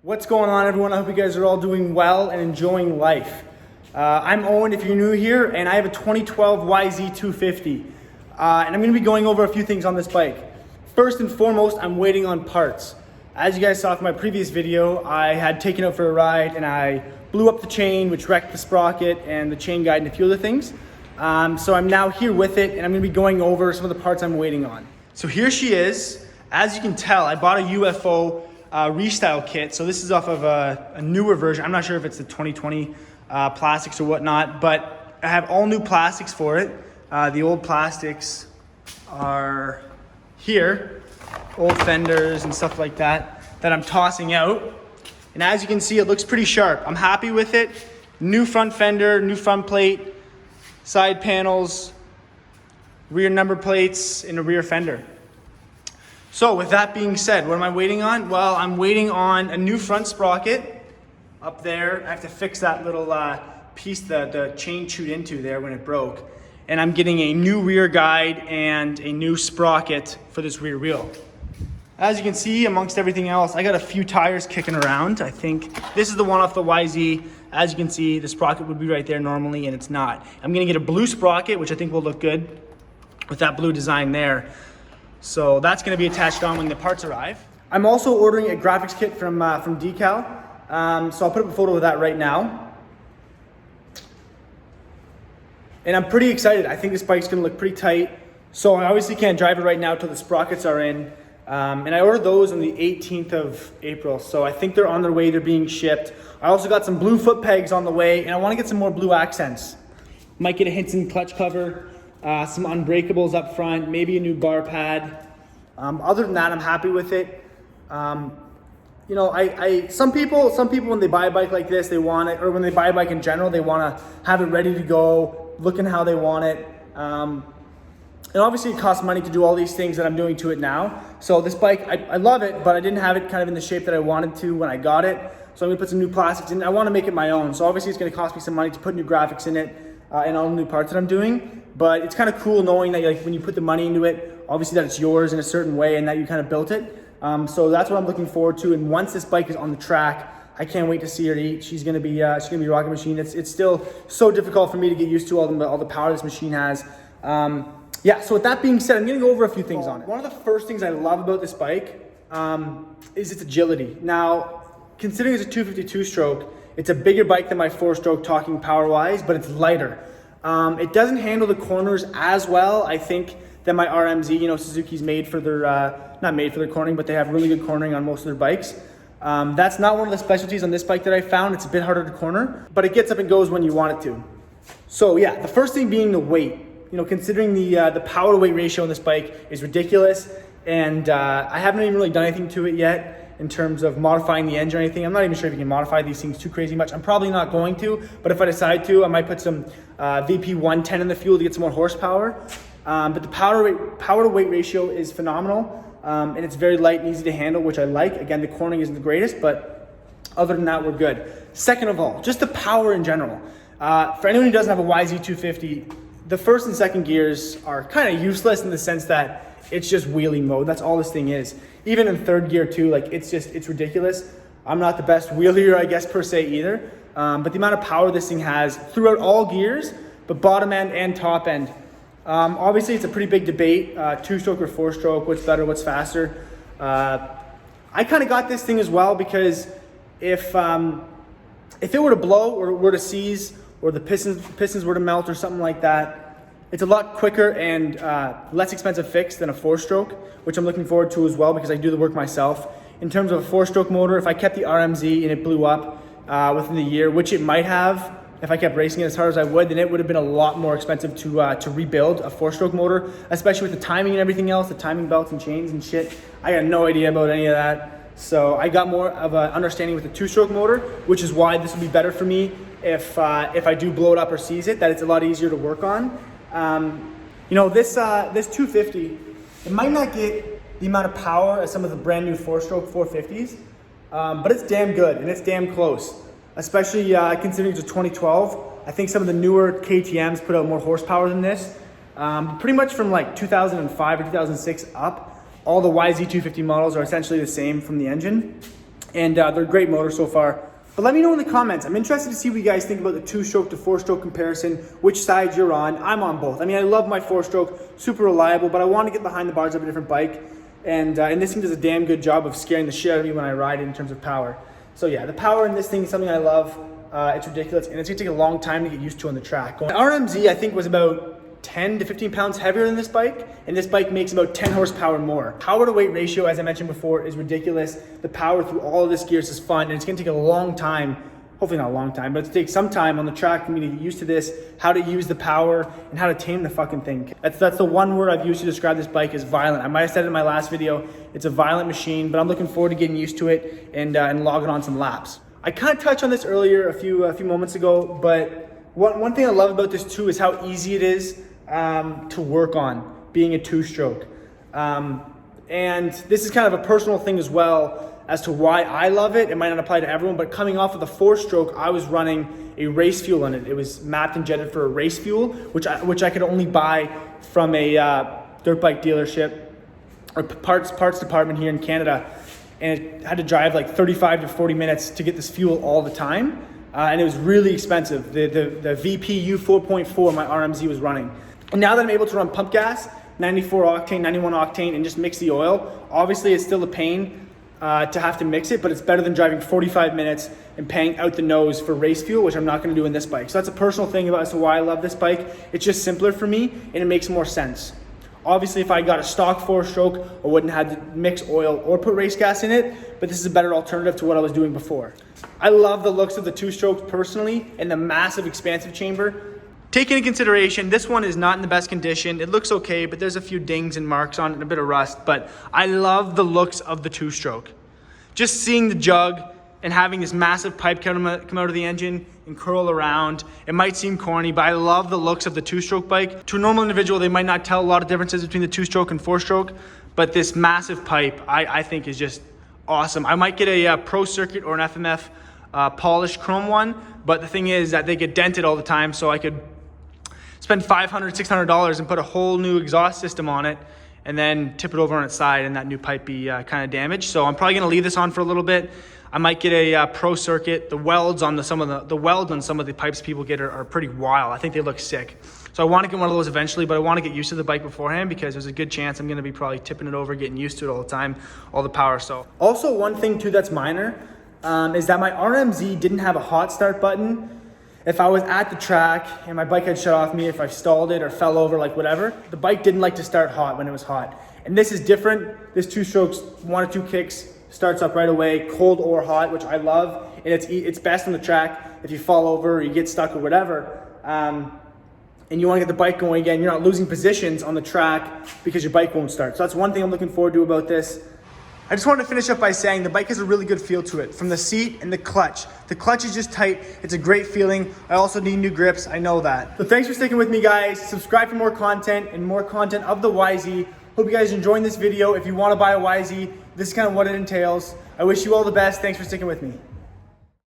What's going on, everyone? I hope you guys are all doing well and enjoying life. I'm Owen if you're new here, and I have a 2012 YZ250. And I'm gonna be going over a few things on this bike. First and foremost, I'm waiting on parts. As you guys saw from my previous video, I had taken it for a ride and I blew up the chain, which wrecked the sprocket and the chain guide and a few other things. So I'm now here with it, and I'm gonna be going over some of the parts I'm waiting on. So here she is. As you can tell, I bought a UFO restyle kit. So this is off of a newer version. I'm not sure if it's the 2020 plastics or whatnot, but I have all new plastics for it. The old plastics are here, old fenders and stuff like that I'm tossing out. And as you can see, it looks pretty sharp. I'm happy with it. New front fender, new front plate, side panels, rear number plates, and a rear fender. So with that being said, what am I waiting on? Well, I'm waiting on a new front sprocket up there. I have to fix that little piece the chain chewed into there when it broke. And I'm getting a new rear guide and a new sprocket for this rear wheel. As you can see, amongst everything else, I got a few tires kicking around. I think this is the one off the YZ. As you can see, the sprocket would be right there normally, and it's not. I'm gonna get a blue sprocket, which I think will look good with that blue design there. So that's gonna be attached on when the parts arrive. I'm also ordering a graphics kit from Decal. So I'll put up a photo of that right now. And I'm pretty excited. I think this bike's gonna look pretty tight. So I obviously can't drive it right now till the sprockets are in. And I ordered those on the 18th of April. So I think they're on their way, they're being shipped. I also got some blue foot pegs on the way, and I wanna get some more blue accents. Might get a Hinson clutch cover. Some unbreakables up front, maybe a new bar pad. Other than that, I'm happy with it. You know, some people when they buy a bike like this, they want it, or when they buy a bike in general, they want to have it ready to go, looking how they want it. And obviously it costs money to do all these things that I'm doing to it now. So this bike, I love it, but I didn't have it kind of in the shape that I wanted to when I got it. So I'm gonna put some new plastics in. I want to make it my own. So obviously it's gonna cost me some money to put new graphics in it and all the new parts that I'm doing. But it's kind of cool knowing that, like, when you put the money into it, obviously that it's yours in a certain way and that you kind of built it. So that's what I'm looking forward to. And once this bike is on the track, I can't wait to see her eat. She's gonna be a rocket machine. It's still so difficult for me to get used to all the power this machine has. Yeah. So with that being said, I'm gonna go over a few things on it. One of the first things I love about this bike is its agility. Now, considering it's a 252 stroke, it's a bigger bike than my 4-stroke, talking power-wise, but it's lighter. It doesn't handle the corners as well, I think, than my RMZ. You know, Suzuki's made for their, not made for their cornering, but they have really good cornering on most of their bikes. That's not one of the specialties on this bike that I found. It's a bit harder to corner, but it gets up and goes when you want it to. So yeah, the first thing being the weight. You know, considering the power to weight ratio on this bike is ridiculous, and I haven't even really done anything to it yet in terms of modifying the engine or anything. I'm not even sure if you can modify these things too crazy much. I'm probably not going to, but if I decide to, I might put some VP 110 in the fuel to get some more horsepower. But the power to weight ratio is phenomenal, and it's very light and easy to handle, which I like. Again, the cornering isn't the greatest, but other than that, we're good. Second of all, just the power in general. For anyone who doesn't have a YZ250, the first and second gears are kind of useless in the sense that it's just wheelie mode. That's all this thing is. Even in third gear too, like it's ridiculous. I'm not the best wheelier, I guess, per se either. But the amount of power this thing has throughout all gears, but bottom end and top end. Obviously it's a pretty big debate, 2-stroke or 4-stroke, what's better, what's faster. I kind of got this thing as well because if it were to blow or were to seize, or the pistons were to melt or something like that, it's a lot quicker and less expensive fix than a 4-stroke, which I'm looking forward to as well because I do the work myself. In terms of a 4-stroke motor, if I kept the RMZ and it blew up within the year, which it might have if I kept racing it as hard as I would, then it would have been a lot more expensive to rebuild a 4-stroke motor, especially with the timing and everything else, the timing belts and chains and shit. I got no idea about any of that. So I got more of an understanding with the 2-stroke motor, which is why this would be better for me if I do blow it up or seize it, that it's a lot easier to work on. You know, this 250, it might not get the amount of power as some of the brand new 4-stroke 450s, but it's damn good and it's damn close, especially considering it's a 2012. I think some of the newer KTMs put out more horsepower than this. Pretty much from like 2005 or 2006 up, all the YZ250 models are essentially the same from the engine. and they're a great motor so far. But let me know in the comments. I'm interested to see what you guys think about the 2-stroke to 4-stroke comparison, which side you're on. I'm on both. I mean, I love my 4-stroke, super reliable, but I want to get behind the bars of a different bike. And this thing does a damn good job of scaring the shit out of me when I ride it in terms of power. So yeah, the power in this thing is something I love. It's ridiculous, and it's gonna take a long time to get used to on the track. The RMZ, I think, was about 10 to 15 pounds heavier than this bike, and this bike makes about 10 horsepower more. Power to weight ratio, as I mentioned before, is ridiculous. The power through all of this gears is fun, and it's gonna take a long time, hopefully not a long time, but it's take some time on the track for me to get used to this, how to use the power, and how to tame the fucking thing. That's the one word I've used to describe this bike, is violent. I might have said it in my last video, it's a violent machine, but I'm looking forward to getting used to it and logging on some laps. I kind of touched on this earlier a few moments ago, but one thing I love about this too is how easy it is to work on being a 2-stroke. And this is kind of a personal thing as well as to why I love it. It might not apply to everyone, but coming off of the 4-stroke, I was running a race fuel on it. It was mapped and jetted for a race fuel, which I could only buy from a dirt bike dealership or parts department here in Canada. And it had to drive like 35 to 40 minutes to get this fuel all the time. And it was really expensive. The VPU 4.4 my RMZ was running. And now that I'm able to run pump gas, 94 octane, 91 octane, and just mix the oil, obviously it's still a pain to have to mix it, but it's better than driving 45 minutes and paying out the nose for race fuel, which I'm not gonna do in this bike. So that's a personal thing as to why I love this bike. It's just simpler for me, and it makes more sense. Obviously, if I got a stock 4-stroke, I wouldn't have to mix oil or put race gas in it, but this is a better alternative to what I was doing before. I love the looks of the 2-strokes personally, and the massive expansive chamber. Taking into consideration, this one is not in the best condition. It looks okay, but there's a few dings and marks on it and a bit of rust, but I love the looks of the 2-stroke. Just seeing the jug and having this massive pipe come out of the engine and curl around. It might seem corny, but I love the looks of the 2-stroke bike. To a normal individual, they might not tell a lot of differences between the 2-stroke and 4-stroke, but this massive pipe, I think is just awesome. I might get a Pro Circuit or an FMF polished chrome one, but the thing is that they get dented all the time, so I could spend $500, $600 and put a whole new exhaust system on it and then tip it over on its side and that new pipe be kind of damaged. So I'm probably gonna leave this on for a little bit. I might get a Pro Circuit. The welds on some of the pipes people get are pretty wild. I think they look sick. So I want to get one of those eventually, but I want to get used to the bike beforehand because there's a good chance I'm going to be probably tipping it over, getting used to it all the time, all the power. So also one thing too that's minor is that my RMZ didn't have a hot start button. If I was at the track and my bike had shut off me, if I stalled it or fell over, like whatever, the bike didn't like to start hot when it was hot. And this is different. This 2-strokes, 1 or 2 kicks, starts up right away, cold or hot, which I love. And it's best on the track if you fall over or you get stuck or whatever. And you want to get the bike going again, you're not losing positions on the track because your bike won't start. So that's one thing I'm looking forward to about this. I just wanted to finish up by saying the bike has a really good feel to it, from the seat and the clutch. The clutch is just tight. It's a great feeling. I also need new grips. I know that. So thanks for sticking with me, guys. Subscribe for more content and more content of the YZ. Hope you guys are enjoying this video. If you want to buy a YZ, this is kind of what it entails. I wish you all the best. Thanks for sticking with me.